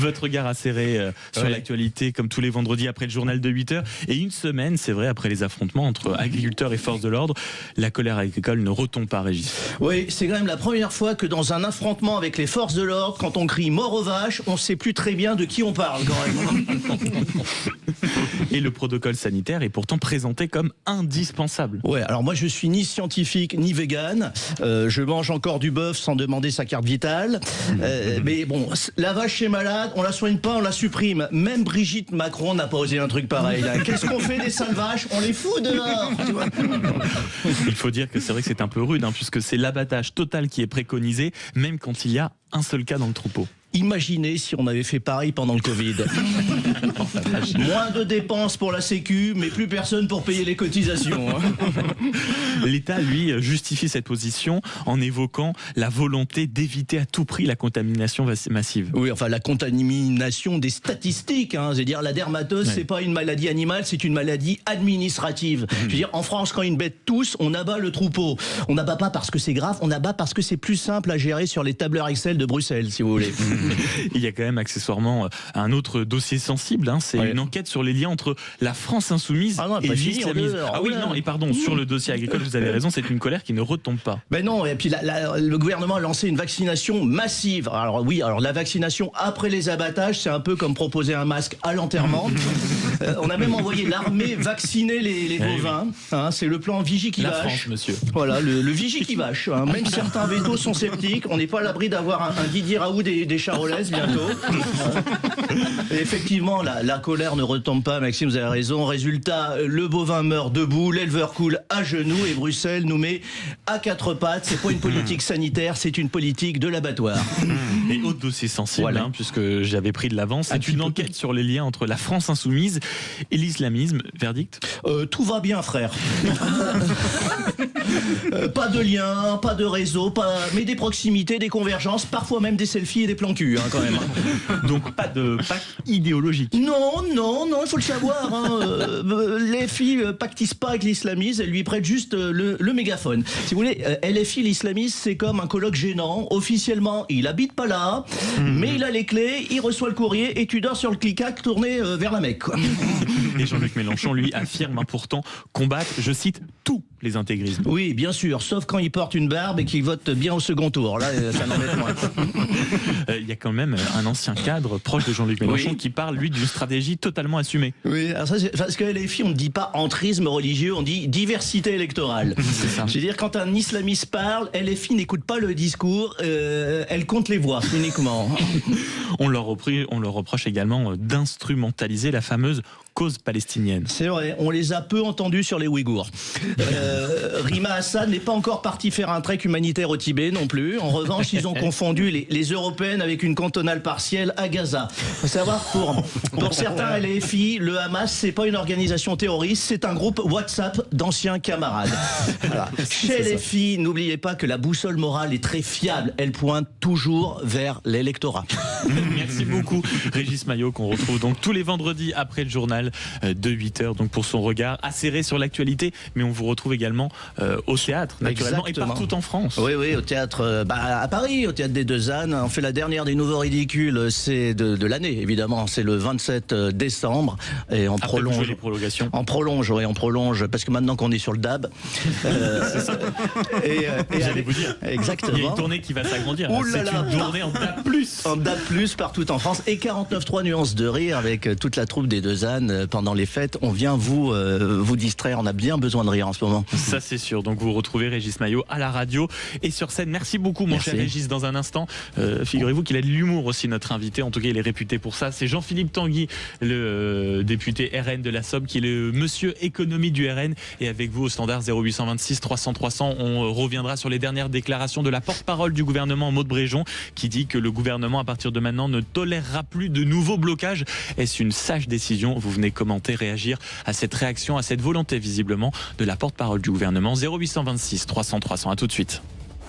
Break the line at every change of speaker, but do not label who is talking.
Votre regard acéré sur l'actualité, comme tous les vendredis après le journal de 8h. Et une semaine, c'est vrai, après les affrontements entre agriculteurs et forces de l'ordre, la colère agricole ne retombe pas, Régis.
Oui, c'est quand même la première fois que dans un affrontement avec les forces de l'ordre, quand on crie mort aux vaches, on ne sait plus très bien de qui on parle quand même.
Et le protocole sanitaire est pourtant présenté comme indispensable.
Ouais, alors moi je suis ni scientifique ni vegan, je mange encore du bœuf sans demander sa carte vitale, mais bon, la vache est malade, on la soigne pas, on la supprime. Même Brigitte Macron n'a pas osé un truc pareil. Là. Qu'est-ce qu'on fait des sales vaches? On les fout dehors.
Il faut dire que c'est vrai que c'est un peu rude, puisque c'est l'abattage total qui est préconisé, même quand il y a un seul cas dans le troupeau.
Imaginez si on avait fait pareil pendant le Covid. Moins de dépenses pour la Sécu, mais plus personne pour payer les cotisations.
L'État, lui, justifie cette position en évoquant la volonté d'éviter à tout prix la contamination massive.
Oui, enfin la contamination des statistiques. C'est-à-dire la dermatose, c'est pas une maladie animale, c'est une maladie administrative. Je veux dire, en France, quand une bête tousse, on abat le troupeau. On n'abat pas parce que c'est grave, on abat parce que c'est plus simple à gérer sur les tableurs Excel de Bruxelles, si vous voulez.
Il y a quand même accessoirement un autre dossier sensible, c'est une enquête sur les liens entre la France insoumise et l'islamisme. Ah oui, non, et pardon, sur le dossier agricole, vous avez raison, c'est une colère qui ne retombe pas.
Ben non, et puis le gouvernement a lancé une vaccination massive. Alors oui, alors la vaccination après les abattages, c'est un peu comme proposer un masque à l'enterrement. On a même envoyé l'armée vacciner les bovins. C'est le plan Vigie qui
la
vache.
France, monsieur.
Voilà, le Vigie qui vache. Même certains vétos sont sceptiques. On n'est pas à l'abri d'avoir un Didier Raoult des Charolaises bientôt. Et effectivement, la colère ne retombe pas, Maxime, vous avez raison. Résultat, le bovin meurt debout, l'éleveur coule à genoux et Bruxelles nous met à quatre pattes. C'est pas une politique sanitaire, c'est une politique de l'abattoir.
Et autre dossier sensible, puisque j'avais pris de l'avance, c'est une enquête sur les liens entre la France insoumise et l'islamisme. Verdict ?
Tout va bien, frère. Pas de lien, pas de réseau, mais des proximités, des convergences, parfois même des selfies et des plans cul, quand même.
Donc pas de pacte idéologique.
Non, il faut le savoir. Les filles pactisent pas avec l'islamisme, elles lui prêtent juste le mégaphone. Si vous voulez, LFI, l'islamisme, c'est comme un colloque gênant. Officiellement, il habite pas là, mais il a les clés, il reçoit le courrier et tu dors sur le clic-clac tourné vers la Mecque.
Et Jean-Luc Mélenchon, lui, affirme pourtant combattre, je cite, tous les intégrismes.
Oui, bien sûr, sauf quand il porte une barbe et qu'il vote bien au second tour. Là, ça m'embête moins.
Il y a quand même un ancien cadre proche de Jean-Luc Mélenchon qui parle, lui, d'une stratégie totalement assumée.
Oui, alors ça, parce que les filles, on ne dit pas entrisme religieux, on dit diversité électorale.
C'est ça.
Je veux dire, quand un islamiste parle, LFI n'écoute pas le discours, elle compte les voix uniquement.
On leur reproche également d'instrumentaliser la fameuse cause palestinienne.
C'est vrai, on les a peu entendus sur les Ouïghours. Rima Hassan n'est pas encore parti faire un trek humanitaire au Tibet non plus. En revanche, ils ont confondu les Européennes avec une cantonale partielle à Gaza. Faut savoir, pour certains LFI, le Hamas, c'est pas une organisation terroriste, c'est un groupe WhatsApp d'anciens camarades. Voilà. Chez les filles, n'oubliez pas que la boussole morale est très fiable. Elle pointe toujours vers l'électorat.
Merci beaucoup, Régis Maillot, qu'on retrouve donc tous les vendredis après le journal de 8h, donc pour son regard acéré sur l'actualité, mais on vous retrouve également au théâtre, naturellement. Exactement. Et partout en France.
Oui, au théâtre, à Paris, au théâtre des Deux Ânes. On fait la dernière des Nouveaux Ridicules, c'est de l'année, évidemment, c'est le 27 décembre, et on prolonge.
Les prolongations.
On prolonge, parce que maintenant qu'on est sur le DAB.
C'est ça. J'allais vous dire.
Exactement.
Il y a une tournée qui va s'agrandir. C'est une tournée en DAB+.
En DAB+, partout en France, et 49.3 nuances de rire avec toute la troupe des Deux Ânes pendant les fêtes. On vient vous distraire, on a bien besoin de rire en ce moment.
Ça c'est sûr, donc vous retrouvez Régis Maillot à la radio et sur scène. Merci beaucoup mon cher Régis. Dans un instant, figurez-vous qu'il a de l'humour aussi, notre invité, en tout cas il est réputé pour ça. C'est Jean-Philippe Tanguy, le député RN de la Somme, qui est le monsieur économie du RN, et avec vous au standard 0826 300 300, on reviendra sur les dernières déclarations de la porte-parole du gouvernement, Maud Bréjon, qui dit que le gouvernement à partir de maintenant ne tolérera plus de nouveaux blocages. Est-ce une sage décision? Vous venez commenter, réagir à cette réaction, à cette volonté visiblement de la porte-parole du gouvernement. 0826 300 300, à tout de suite.